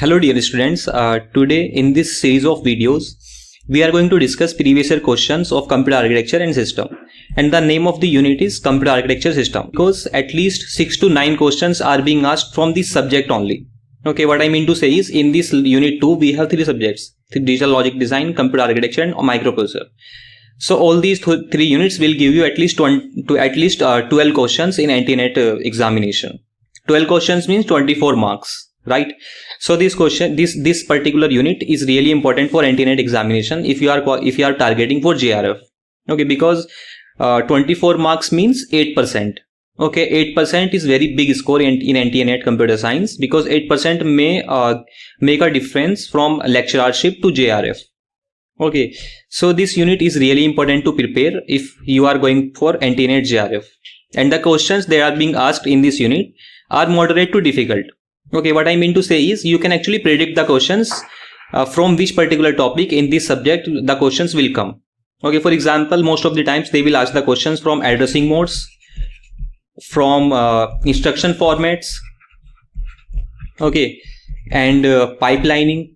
Hello dear students, today in this series of videos we are going to discuss previous year questions of computer architecture and system, and the name of the unit is computer architecture system because at least 6 to 9 questions are being asked from this subject only. Okay, what I mean to say is in this unit 2 we have 3 subjects: digital logic design, computer architecture and microprocessor. So all these 3 units will give you at least 12 questions in NT-NET examination. 12 questions means 24 marks, right? So this particular unit is really important for NT-NET examination if you are targeting for JRF. Okay, because 24 marks means 8%. Okay, 8% is very big score in NT-NET computer science, because 8% may make a difference from lecturership to JRF. Okay, so this unit is really important to prepare if you are going for NT-NET JRF, and the questions that are being asked in this unit are moderate to difficult. Okay, what I mean to say is you can actually predict the questions from which particular topic in this subject the questions will come. Okay, for example, most of the times they will ask the questions from addressing modes, from instruction formats, okay, and pipelining.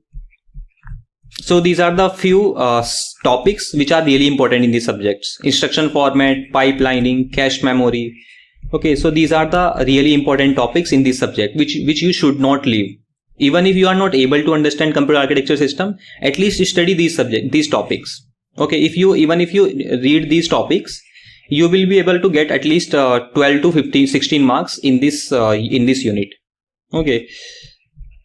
So these are the few topics which are really important in these subjects: instruction format, pipelining, cache memory. Okay, so these are the really important topics in this subject which you should not leave. Even if you are not able to understand computer architecture system, at least study these topics. Okay, even if you read these topics, you will be able to get at least 12 to 15, 16 marks in this unit. Okay,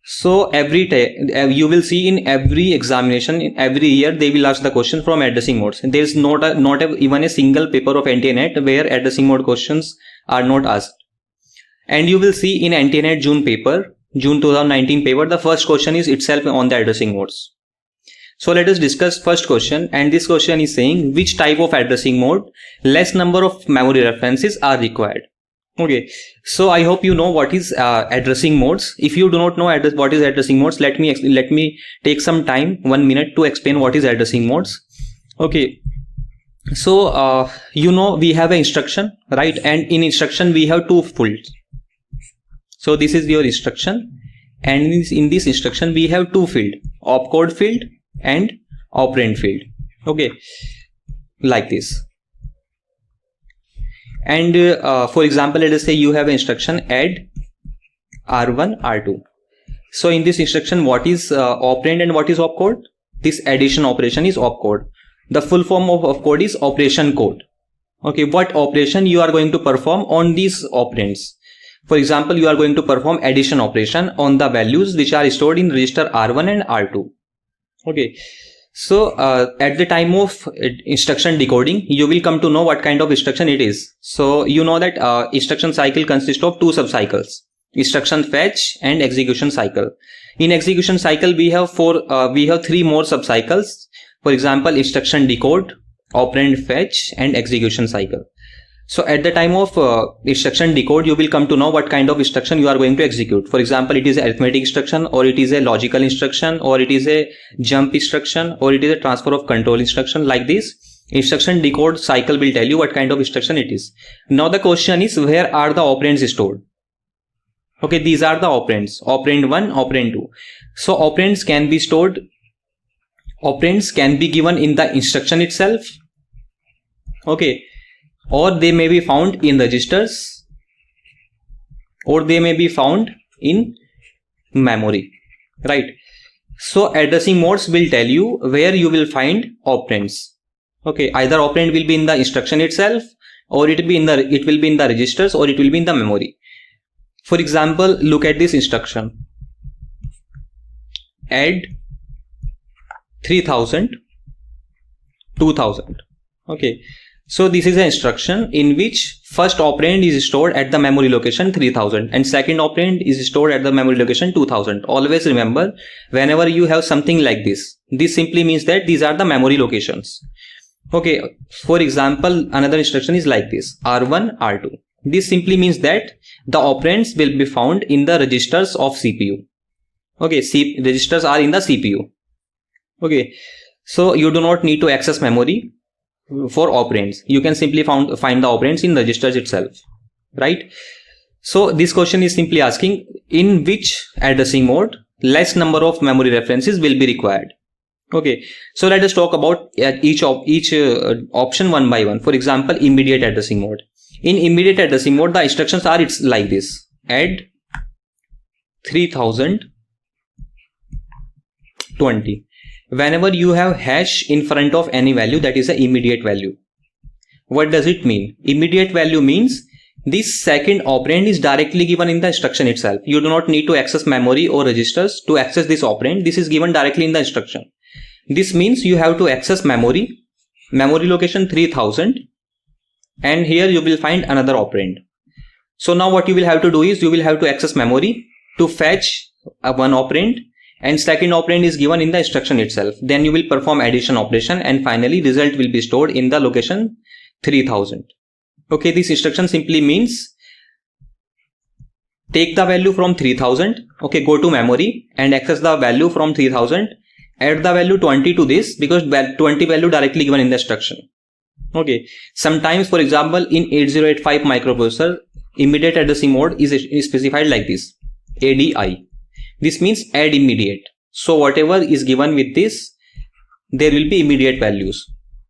so every day you will see in every examination, in every year they will ask the question from addressing modes. There is not even a single paper of NT-NET where addressing mode questions are not asked. And you will see in NT-NET June 2019 paper, the first question is itself on the addressing modes. So let us discuss first question, and this question is saying which type of addressing mode less number of memory references are required. Okay, so I hope you know what is addressing modes. If you do not know what is addressing modes, let me take some time, 1 minute, to explain what is addressing modes. Okay, so we have an instruction, right? And in instruction we have 2 fields. So this is your instruction, and in this instruction we have 2 fields: opcode field and operand field. Okay, like this. And for example, let us say you have an instruction add R1 R2. So in this instruction, what is operand and what is opcode? This addition operation is opcode. The full form of opcode is operation code. Okay, what operation you are going to perform on these operands? For example, you are going to perform addition operation on the values which are stored in register R1 and R2. Okay, so at the time of instruction decoding, you will come to know what kind of instruction it is. So you know that instruction cycle consists of 2 subcycles: instruction fetch and execution cycle. In execution cycle we have 3 more subcycles. For example, instruction decode, operand fetch and execution cycle. So at the time of instruction decode, you will come to know what kind of instruction you are going to execute. For example, it is an arithmetic instruction, or it is a logical instruction, or it is a jump instruction, or it is a transfer of control instruction. Like this, instruction decode cycle will tell you what kind of instruction it is. Now the question is, where are the operands stored? Okay, these are the operands: operand 1, operand 2. So operands can be stored. Operands can be given in the instruction itself. Okay, or they may be found in registers, or they may be found in memory, right? So addressing modes will tell you where you will find operands. Okay, either operand will be in the instruction itself, or it will be in the registers, or it will be in the memory. For example, look at this instruction: add 3000 2000. Okay, so this is an instruction in which first operand is stored at the memory location 3000 and second operand is stored at the memory location 2000. Always remember, whenever you have something like this simply means that these are the memory locations. Okay, for example, another instruction is like this: R1 R2. This simply means that the operands will be found in the registers of CPU. Okay, registers are in the CPU. Okay, so you do not need to access memory for operands. You can simply find the operands in registers itself, right? So this question is simply asking in which addressing mode less number of memory references will be required. Okay, so let us talk about each option one by one. For example, immediate addressing mode. In immediate addressing mode, the instructions are it's like this: add 3020. Whenever you have hash in front of any value, that is an immediate value. What does it mean? Immediate value means this second operand is directly given in the instruction itself. You do not need to access memory or registers to access this operand. This is given directly in the instruction. This means you have to access memory location 3000, and here you will find another operand. So now what you will have to do is you will have to access memory to fetch one operand, and second operand is given in the instruction itself. Then you will perform addition operation, and finally result will be stored in the location 3000. Okay, this instruction simply means take the value from 3000, okay, go to memory and access the value from 3000, add the value 20 to this because 20 value directly given in the instruction. Okay, sometimes for example in 8085 microprocessor, immediate addressing mode is specified like this: ADI. This means add immediate. So whatever is given with this, there will be immediate values.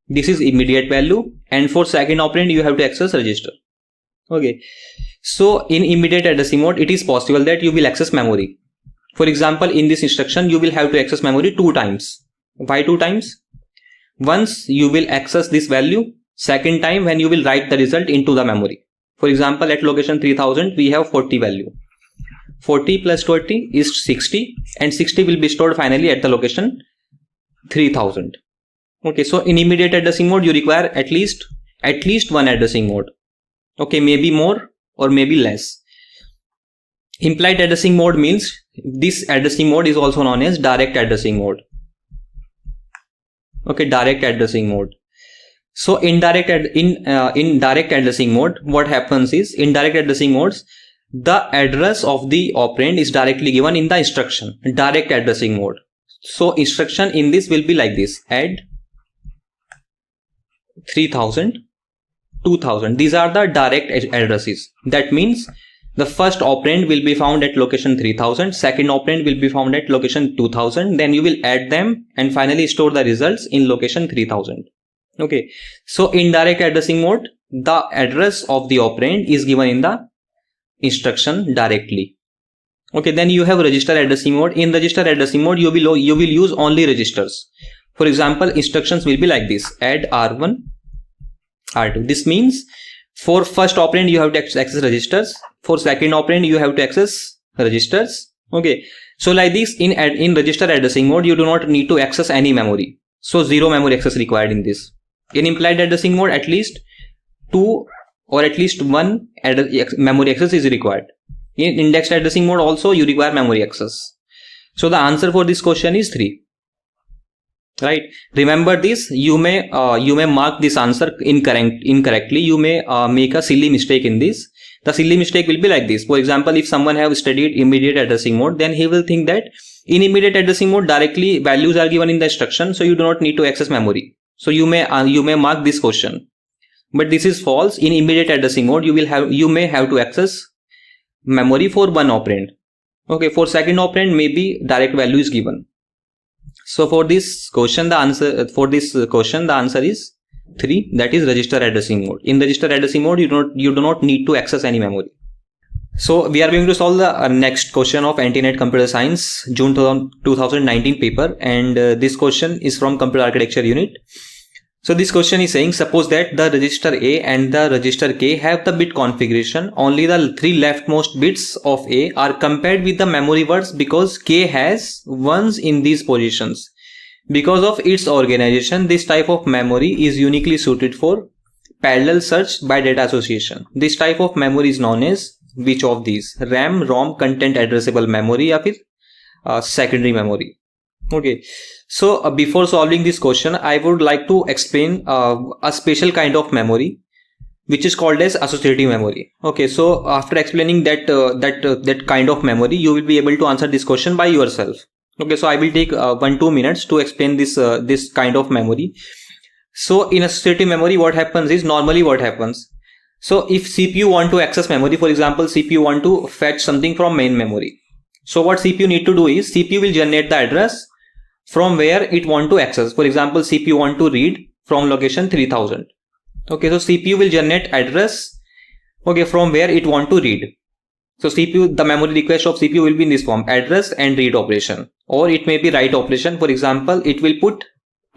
This is immediate value, and for second operand you have to access register. Okay, so in immediate addressing mode, it is possible that you will access memory. For example, in this instruction you will have to access memory 2 times. Why 2 times? Once you will access this value, second time when you will write the result into the memory. For example, at location 3000 we have 40 value. 40 plus 20 is 60, and 60 will be stored finally at the location 3000. Okay, so in immediate addressing mode you require at least one addressing mode. Okay, maybe more or maybe less. Implied addressing mode means this addressing mode is also known as direct addressing mode. Okay, direct addressing mode. So in direct addressing mode, what happens is, in direct addressing modes, the address of the operand is directly given in the instruction, direct addressing mode. So instruction in this will be like this: add 3000, 2000. These are the direct addresses. That means the first operand will be found at location 3000, second operand will be found at location 2000, then you will add them and finally store the results in location 3000. Okay, so in direct addressing mode, the address of the operand is given in the instruction directly. Okay, then you have register addressing mode. In register addressing mode, you will use only registers. For example, instructions will be like this: add R1, R2. This means for first operand you have to access registers, for second operand you have to access registers. Okay, so like this, in register addressing mode you do not need to access any memory, so zero memory access required in this. In implied addressing mode, at least 2 or at least 1 memory access is required. In indexed addressing mode also you require memory access. So the answer for this question is 3. Right, remember this. You may mark this answer incorrectly. You may make a silly mistake in this. The silly mistake will be like this. For example, if someone have studied immediate addressing mode, then he will think that in immediate addressing mode directly values are given in the instruction, so you do not need to access memory. So you may mark this question, but this is false. In immediate addressing mode, you may have to access memory for one operand. Okay, for second operand maybe direct value is given. So for this question, the answer is 3. That is register addressing mode. In register addressing mode, you do not need to access any memory. So we are going to solve the next question of Anti-NET Computer Science June 2019 paper, and this question is from Computer Architecture Unit. So this question is saying, suppose that the register A and the register K have the bit configuration. Only the 3 leftmost bits of A are compared with the memory words because K has 1s in these positions. Because of its organization, this type of memory is uniquely suited for parallel search by data association. This type of memory is known as which of these? RAM, ROM, content addressable memory, or secondary memory. Okay, so before solving this question, I would like to explain a special kind of memory which is called as associative memory. Okay, so after explaining that kind of memory, you will be able to answer this question by yourself. Okay, so I will take 1-2 minutes to explain this kind of memory. So in associative memory, what happens is, normally what happens, so if CPU want to access memory, for example, CPU want to fetch something from main memory. So what CPU need to do is CPU will generate the address from where it want to access. For example, CPU want to read from location 3000. Okay, so CPU will generate address, okay, from where it want to read. So CPU, the memory request of CPU will be in this form: address and read operation, or it may be write operation. For example, it will put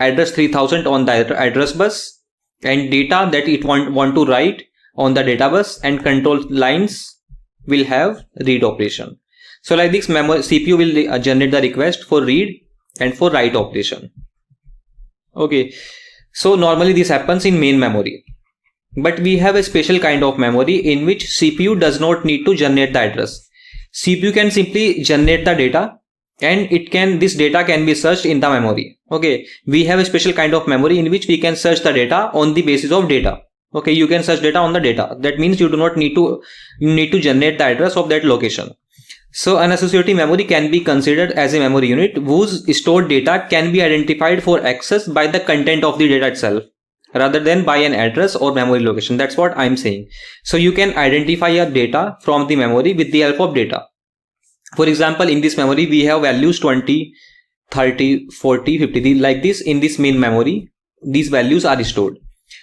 address 3000 on the address bus and data that it want to write on the data bus, and control lines will have read operation. So like this, CPU will generate the request for read and for write operation. Okay, so normally this happens in main memory, but we have a special kind of memory in which CPU does not need to generate the address. CPU can simply generate the data, and this data can be searched in the memory. Okay, we have a special kind of memory in which we can search the data on the basis of data. Okay, you can search data on the data. That means you do not need to generate the address of that location. So an associative memory can be considered as a memory unit whose stored data can be identified for access by the content of the data itself, rather than by an address or memory location. That's what I'm saying. So you can identify your data from the memory with the help of data. For example, in this memory we have values 20, 30, 40, 50, like this. In this main memory, these values are stored.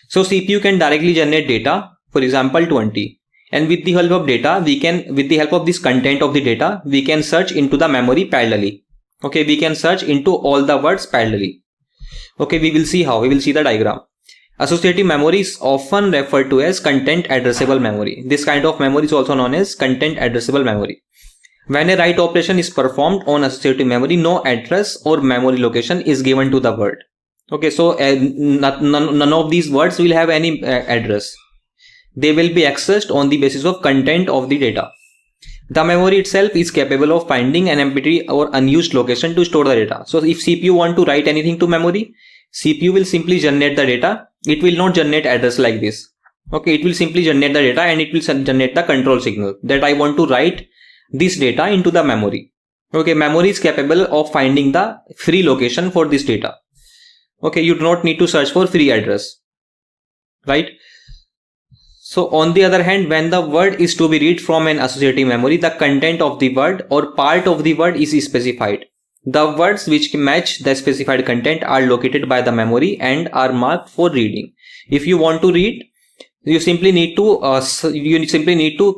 So CPU can directly generate data, for example 20. And with the help of data, with the help of this content of the data, we can search into the memory parallelly. Okay, we can search into all the words parallelly. Okay, we will see how. We will see the diagram. Associative memory is often referred to as content addressable memory. This kind of memory is also known as content addressable memory. When a write operation is performed on associative memory, no address or memory location is given to the word. Okay, so none of these words will have any address. They will be accessed on the basis of content of the data. The memory itself is capable of finding an empty or unused location to store the data. So if CPU want to write anything to memory, CPU will simply generate the data. It will not generate address like this. Okay, it will simply generate the data, and it will generate the control signal that I want to write this data into the memory. Okay, memory is capable of finding the free location for this data. Okay, you do not need to search for free address, right? So on the other hand, when the word is to be read from an associative memory, the content of the word or part of the word is specified. The words which match the specified content are located by the memory and are marked for reading. If you want to read, you simply need to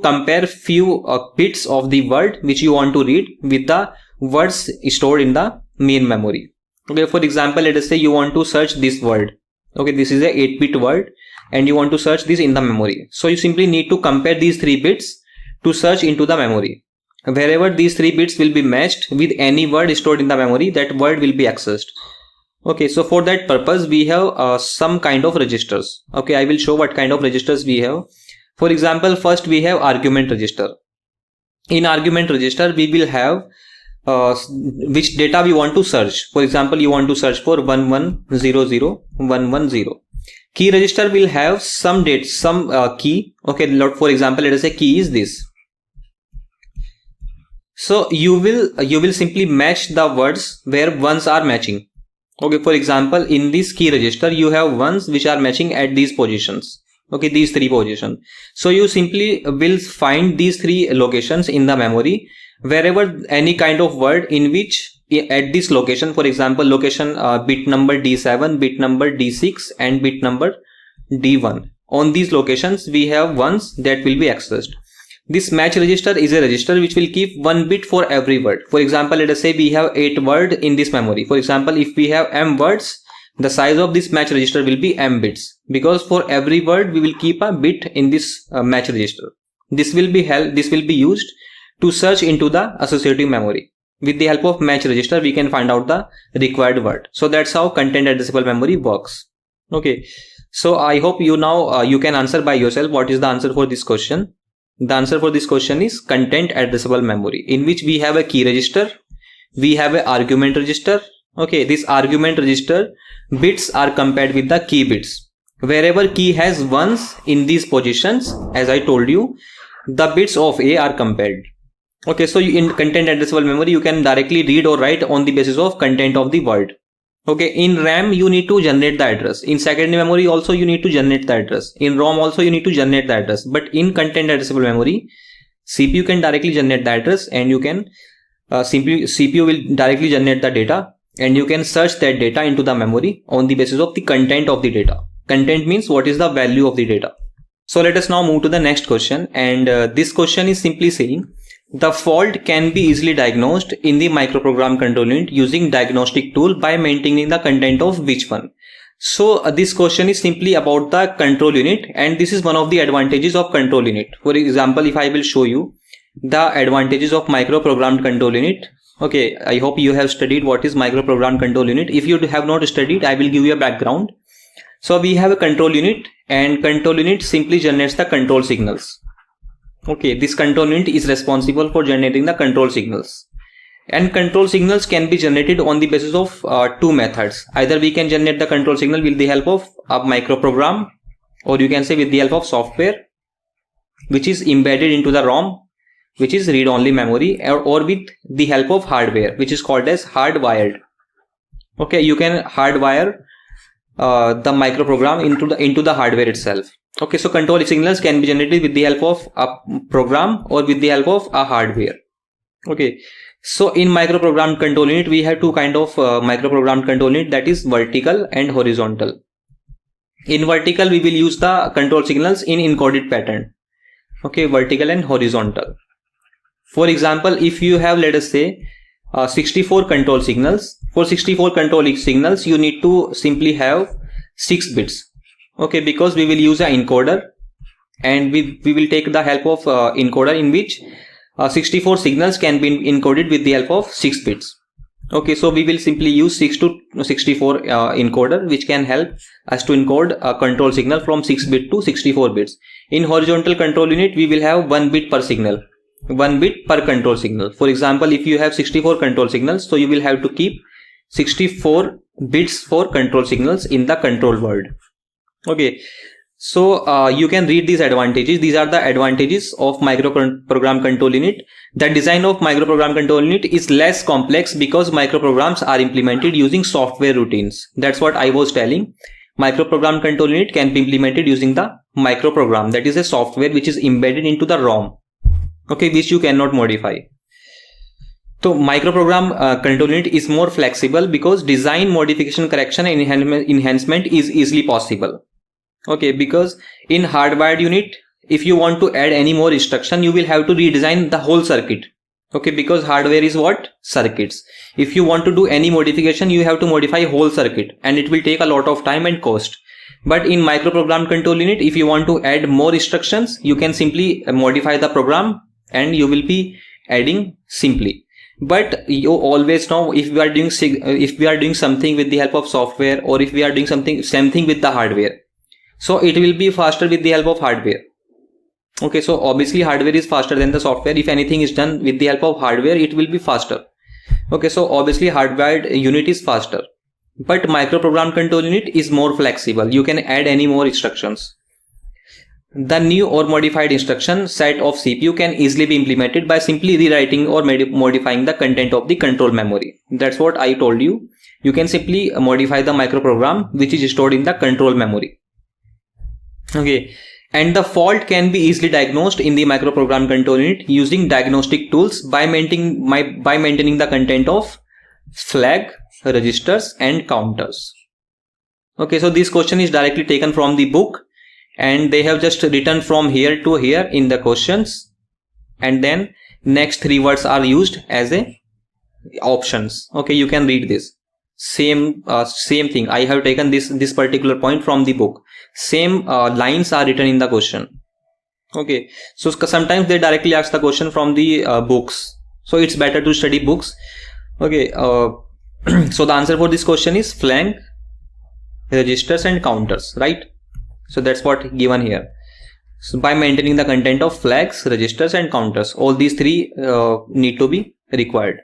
compare few bits of the word which you want to read with the words stored in the main memory. Okay, for example, let us say you want to search this word. Okay, this is a 8-bit word and you want to search this in the memory. So you simply need to compare these 3 bits to search into the memory. Wherever these 3 bits will be matched with any word stored in the memory, that word will be accessed. Okay, so for that purpose we have some kind of registers. Okay, I will show what kind of registers we have. For example, first we have argument register. In argument register we will have which data we want to search. For example, you want to search for 1100 Key register will have some date, some key. Okay, for example, let us say key is this. So you will simply match the words where ones are matching. Okay, for example, in this key register you have ones which are matching at these positions. Okay, these 3 positions. So you simply will find these 3 locations in the memory wherever any kind of word in which at this location, for example, location bit number D7, bit number D6 and bit number D1. On these locations we have ones that will be accessed. This match register is a register which will keep 1 bit for every word. For example, let us say we have 8 words in this memory. For example, if we have m words, the size of this match register will be m bits, because for every word we will keep a bit in this match register. This will be used to search into the associative memory. With the help of match register we can find out the required word. So that's how content addressable memory works. Okay, so I hope you now you can answer by yourself what is the answer for this question. The answer for this question is content addressable memory, in which we have a key register, we have an argument register. Okay, this argument register bits are compared with the key bits. Wherever key has ones in these positions, as I told you, the bits of A are compared. Okay, so in content addressable memory you can directly read or write on the basis of content of the word. Okay, in RAM you need to generate the address. In secondary memory also you need to generate the address. In ROM also you need to generate the address. But in content addressable memory, CPU can directly generate the address and you can simply CPU will directly generate the data, and you can search that data into the memory on the basis of the content of the data. Content means what is the value of the data. So let us now move to the next question, and this question is simply saying the fault can be easily diagnosed in the microprogram control unit using diagnostic tool by maintaining the content of which one. So this question is simply about the control unit, and this is one of the advantages of control unit. For example, if I will show you the advantages of microprogrammed control unit. Okay, I hope you have studied what is microprogrammed control unit. If you have not studied, I will give you a background. So we have a control unit, and control unit simply generates the control signals. Okay, this control unit is responsible for generating the control signals. And control signals can be generated on the basis of two methods. Either we can generate the control signal with the help of a microprogram, or you can say with the help of software, which is embedded into the ROM, which is read-only memory, or with the help of hardware, which is called as hardwired. Okay, you can hardwire the microprogram into the hardware itself. Okay, so control signals can be generated with the help of a program or with the help of a hardware. Okay, so in microprogrammed control unit, we have two kind of microprogrammed control unit, that is vertical and horizontal. In vertical, we will use the control signals in encoded pattern. Okay, vertical and horizontal. For example, if you have, let us say, 64 control signals. For 64 control signals, you need to simply have 6 bits. Okay, because we will use an encoder, and we will take the help of encoder in which 64 signals can be encoded with the help of 6 bits. Okay, so we will simply use 6 to 64 encoder, which can help us to encode a control signal from 6 bit to 64 bits. In horizontal control unit, we will have 1 bit per signal. 1 bit per control signal. For example, if you have 64 control signals, so you will have to keep 64 bits for control signals in the control word. Okay, so you can read these advantages. These are the advantages of microprogram control unit. The design of microprogram control unit is less complex because microprograms are implemented using software routines. That's what I was telling. Microprogram control unit can be implemented using the microprogram, that is a software which is embedded into the ROM. Okay, which you cannot modify. So microprogram control unit is more flexible because design, modification, correction and enhancement is easily possible. Okay, because in hardwired unit, if you want to add any more instruction, you will have to redesign the whole circuit. Okay, because hardware is what? Circuits. If you want to do any modification, you have to modify whole circuit, and it will take a lot of time and cost. But in microprogram control unit, if you want to add more instructions, you can simply modify the program and you will be adding simply. But you always know, if we are doing something with the help of software, or if we are doing same thing with the hardware, so it will be faster with the help of hardware. Okay, so obviously hardware is faster than the software. If anything is done with the help of hardware, it will be faster. Okay, so obviously hardwired unit is faster, but microprogram control unit is more flexible. You can add any more instructions. The new or modified instruction set of CPU can easily be implemented by simply rewriting or modifying the content of the control memory. That's what I told you. You can simply modify the microprogram which is stored in the control memory. Okay, and the fault can be easily diagnosed in the microprogram control unit using diagnostic tools by maintaining the content of flag, registers and counters. Okay, so this question is directly taken from the book, and they have just written from here to here in the questions, and then next 3 words are used as a options. Okay, you can read this. Same thing. I have taken this particular point from the book. Same lines are written in the question. Okay, so sometimes they directly ask the question from the books, so it's better to study books. Okay, so the answer for this question is flag, registers and counters, right? So that's what given here. So by maintaining the content of flags, registers and counters, all these 3 need to be required.